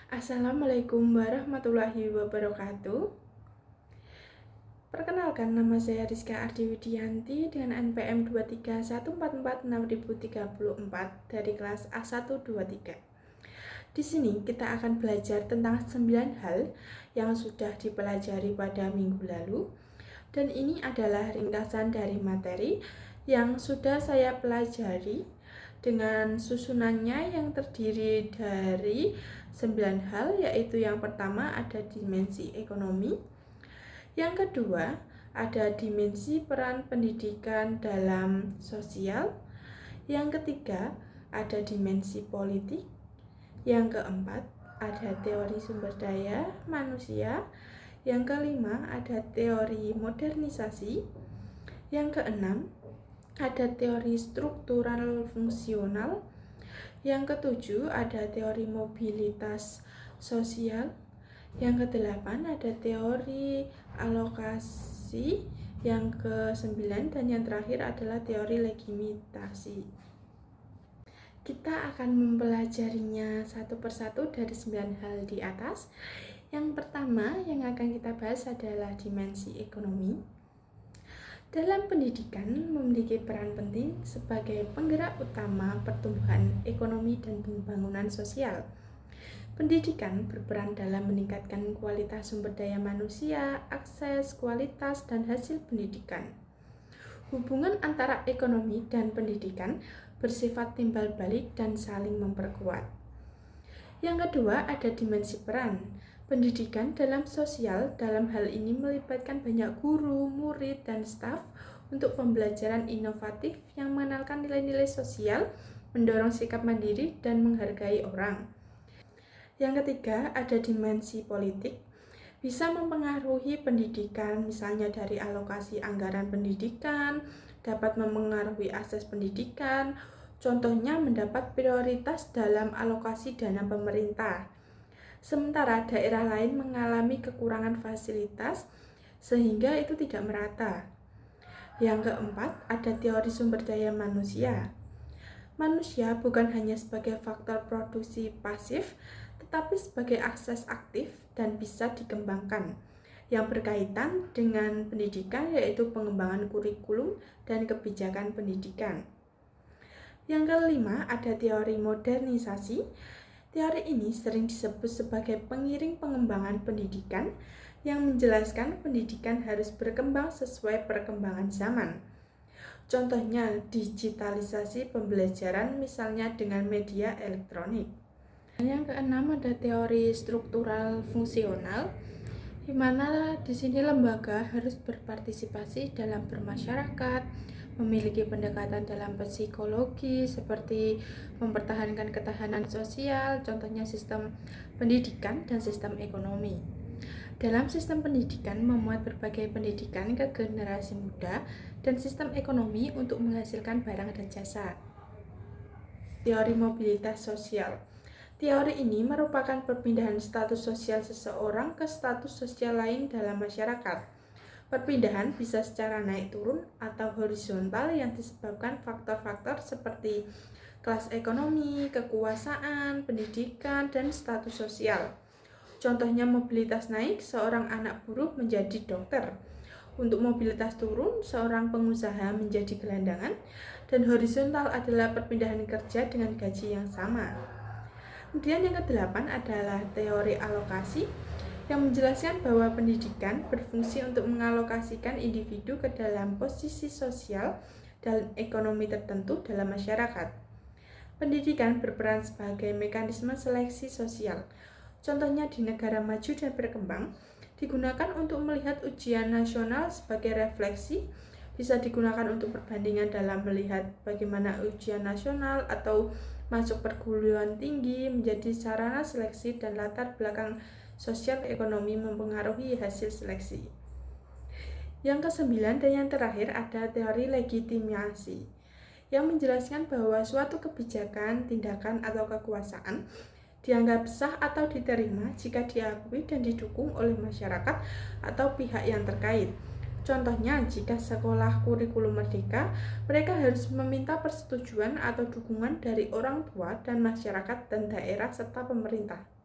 Assalamualaikum warahmatullahi wabarakatuh. Perkenalkan, nama saya Rizka Ardi Widianti dengan NPM 231446034 dari kelas A123. Di sini kita akan belajar tentang 9 hal yang sudah dipelajari pada minggu lalu. Dan ini adalah ringkasan dari materi yang sudah saya pelajari dengan susunannya yang terdiri dari 9 hal, yaitu yang pertama ada dimensi ekonomi, yang kedua ada dimensi peran pendidikan dalam sosial, yang ketiga ada dimensi politik, yang keempat ada teori sumber daya manusia, yang kelima ada teori modernisasi, yang keenam ada teori struktural fungsional, yang ketujuh ada teori mobilitas sosial, yang kedelapan ada teori alokasi, yang kesembilan dan yang terakhir adalah teori legitimasi. Kita akan mempelajarinya satu persatu dari 9 hal di atas. Yang pertama yang akan kita bahas adalah dimensi ekonomi. Dalam pendidikan memiliki peran penting sebagai penggerak utama pertumbuhan ekonomi dan pembangunan sosial. Pendidikan berperan dalam meningkatkan kualitas sumber daya manusia, akses, kualitas, dan hasil pendidikan. Hubungan antara ekonomi dan pendidikan bersifat timbal balik dan saling memperkuat. Yang kedua ada dimensi peran. Pendidikan dalam sosial dalam hal ini melibatkan banyak guru, murid, dan staf untuk pembelajaran inovatif yang mengenalkan nilai-nilai sosial, mendorong sikap mandiri, dan menghargai orang. Yang ketiga ada dimensi politik. Bisa mempengaruhi pendidikan, misalnya dari alokasi anggaran pendidikan, dapat mempengaruhi akses pendidikan, contohnya mendapat prioritas dalam alokasi dana pemerintah. Sementara daerah lain mengalami kekurangan fasilitas sehingga itu tidak merata. Yang keempat, ada teori sumber daya manusia. Manusia bukan hanya sebagai faktor produksi pasif, tetapi sebagai akses aktif dan bisa dikembangkan. Yang berkaitan dengan pendidikan yaitu pengembangan kurikulum dan kebijakan pendidikan. Yang kelima, ada teori modernisasi. Teori ini sering disebut sebagai pengiring pengembangan pendidikan yang menjelaskan pendidikan harus berkembang sesuai perkembangan zaman. Contohnya digitalisasi pembelajaran misalnya dengan media elektronik. Yang keenam ada teori struktural fungsional, di mana di sini lembaga harus berpartisipasi dalam bermasyarakat, memiliki pendekatan dalam psikologi seperti mempertahankan ketahanan sosial, contohnya sistem pendidikan dan sistem ekonomi. Dalam sistem pendidikan memuat berbagai pendidikan ke generasi muda dan sistem ekonomi untuk menghasilkan barang dan jasa. Teori mobilitas sosial. Teori ini merupakan perpindahan status sosial seseorang ke status sosial lain dalam masyarakat. Perpindahan bisa secara naik turun atau horizontal yang disebabkan faktor-faktor seperti kelas ekonomi, kekuasaan, pendidikan, dan status sosial. Contohnya mobilitas naik, seorang anak buruh menjadi dokter. Untuk mobilitas turun, seorang pengusaha menjadi gelandangan, dan horizontal adalah perpindahan kerja dengan gaji yang sama. Kemudian yang kedelapan adalah teori alokasi, yang menjelaskan bahwa pendidikan berfungsi untuk mengalokasikan individu ke dalam posisi sosial dan ekonomi tertentu dalam masyarakat. Pendidikan berperan sebagai mekanisme seleksi sosial. Contohnya di negara maju dan berkembang, digunakan untuk melihat ujian nasional sebagai refleksi, bisa digunakan untuk perbandingan dalam melihat bagaimana ujian nasional atau masuk perguruan tinggi menjadi sarana seleksi dan latar belakang sosial ekonomi mempengaruhi hasil seleksi. Yang kesembilan dan yang terakhir ada teori legitimasi, yang menjelaskan bahwa suatu kebijakan, tindakan, atau kekuasaan dianggap sah atau diterima jika diakui dan didukung oleh masyarakat atau pihak yang terkait. Contohnya, jika sekolah kurikulum merdeka, mereka harus meminta persetujuan atau dukungan dari orang tua dan masyarakat dan daerah serta pemerintah.